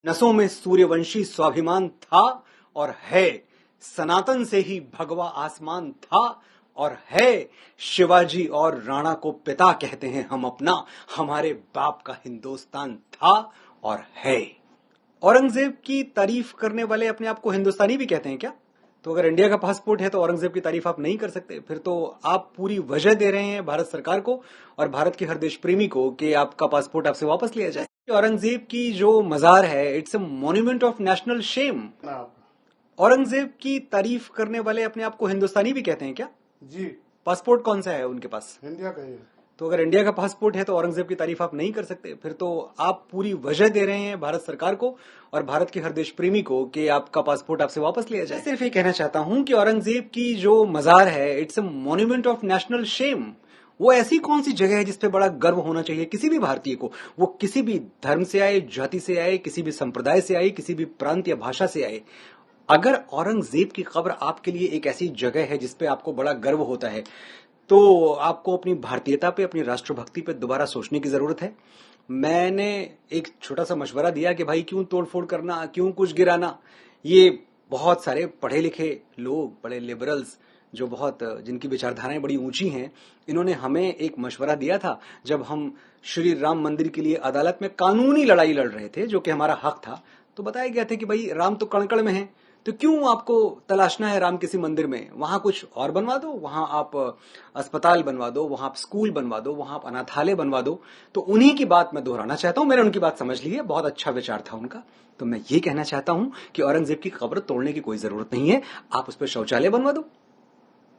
नसों में सूर्यवंशी स्वाभिमान था और है, सनातन से ही भगवा आसमान था और है। शिवाजी और राणा को पिता कहते हैं हम अपना, हमारे बाप का हिंदुस्तान था और है। औरंगजेब की तारीफ करने वाले अपने आप को हिंदुस्तानी भी कहते हैं क्या? तो अगर इंडिया का पासपोर्ट है तो औरंगजेब की तारीफ आप नहीं कर सकते, फिर तो आप पूरी वजह दे रहे हैं भारत सरकार को और भारत के हर देश प्रेमी को कि आपका पासपोर्ट आपसे वापस लिया जाए। औरंगजेब की जो मजार है, it's a monument of national shame. Aurangzeb की तारीफ करने वाले अपने आप को हिंदुस्तानी भी कहते हैं क्या? जी। पासपोर्ट कौन सा है उनके पास? इंडिया का ही है। तो अगर इंडिया का पासपोर्ट है तो औरंगजेब की तारीफ आप नहीं कर सकते, फिर तो आप पूरी वजह दे रहे हैं भारत सरकार को और भारत के हर देश प्रेमी को कि आपका पासपोर्ट आपसे वापस लिया जाए। सिर्फ ये कहना चाहता हूं कि औरंगजेब की जो मजार है, it's a monument of national shame. वो ऐसी कौन सी जगह है जिसपे बड़ा गर्व होना चाहिए किसी भी भारतीय को, वो किसी भी धर्म से आए, जाति से आए, किसी भी संप्रदाय से आए, किसी भी प्रांत या भाषा से आए। अगर औरंगजेब की कब्र आपके लिए एक ऐसी जगह है जिसपे आपको बड़ा गर्व होता है, तो आपको अपनी भारतीयता पे, अपनी राष्ट्रभक्ति पे दोबारा सोचने की जरूरत है। मैंने एक छोटा सा मशवरा दिया कि भाई क्यों तोड़फोड़ करना, क्यों कुछ गिराना। ये बहुत सारे पढ़े लिखे लोग, बड़े लिबरल्स, जो बहुत जिनकी विचारधाराएं बड़ी ऊंची हैं, इन्होंने हमें एक मशवरा दिया था जब हम श्री राम मंदिर के लिए अदालत में कानूनी लड़ाई लड़ रहे थे, जो कि हमारा हक था। तो बताया गया था कि भाई राम तो कण कण में है, तो क्यों आपको तलाशना है राम किसी मंदिर में? वहां कुछ और बनवा दो, वहां आप अस्पताल बनवा दो, वहां आप स्कूल बनवा दो, वहां आप अनाथालय बनवा दो। तो उन्हीं की बात मैं दोहराना चाहता हूं। मैंने उनकी बात समझ ली है, बहुत अच्छा विचार था उनका। तो मैं ये कहना चाहता हूं कि औरंगजेब की कब्र तोड़ने की कोई जरूरत नहीं है, आप उस पर शौचालय बनवा दो।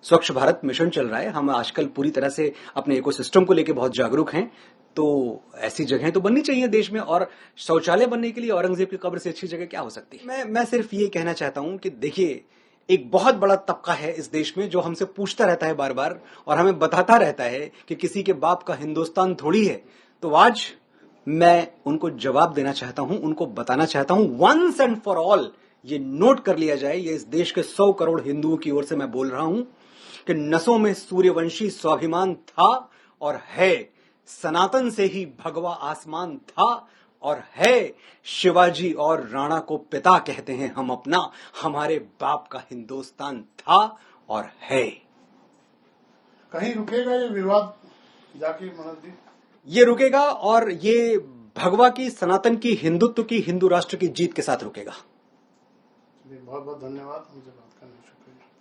स्वच्छ भारत मिशन चल रहा है, हम आजकल पूरी तरह से अपने इकोसिस्टम को लेकर बहुत जागरूक हैं, तो ऐसी जगहें तो बननी चाहिए देश में। और शौचालय बनने के लिए औरंगजेब की कब्र से अच्छी जगह क्या हो सकती है? मैं सिर्फ ये कहना चाहता हूं कि देखिए, एक बहुत बड़ा तबका है इस देश में जो हमसे पूछता रहता है बार बार और हमें बताता रहता है कि किसी के बाप का हिंदुस्तान थोड़ी है। तो आज मैं उनको जवाब देना चाहता हूं, उनको बताना चाहता हूं, वंस एंड फॉर ऑल ये नोट कर लिया जाए, ये इस देश के 100 करोड़ हिंदुओं की ओर से मैं बोल रहा हूं कि नसों में सूर्यवंशी स्वाभिमान था और है, सनातन से ही भगवा आसमान था और है। शिवाजी और राणा को पिता कहते हैं हम अपना, हमारे बाप का हिंदुस्तान था और है। कहीं रुकेगा ये विवाद जाके मनोज जी? ये रुकेगा और ये भगवा की, सनातन की, हिंदुत्व की, हिंदू राष्ट्र की जीत के साथ रुकेगा। बहुत बहुत धन्यवाद हमसे बात करने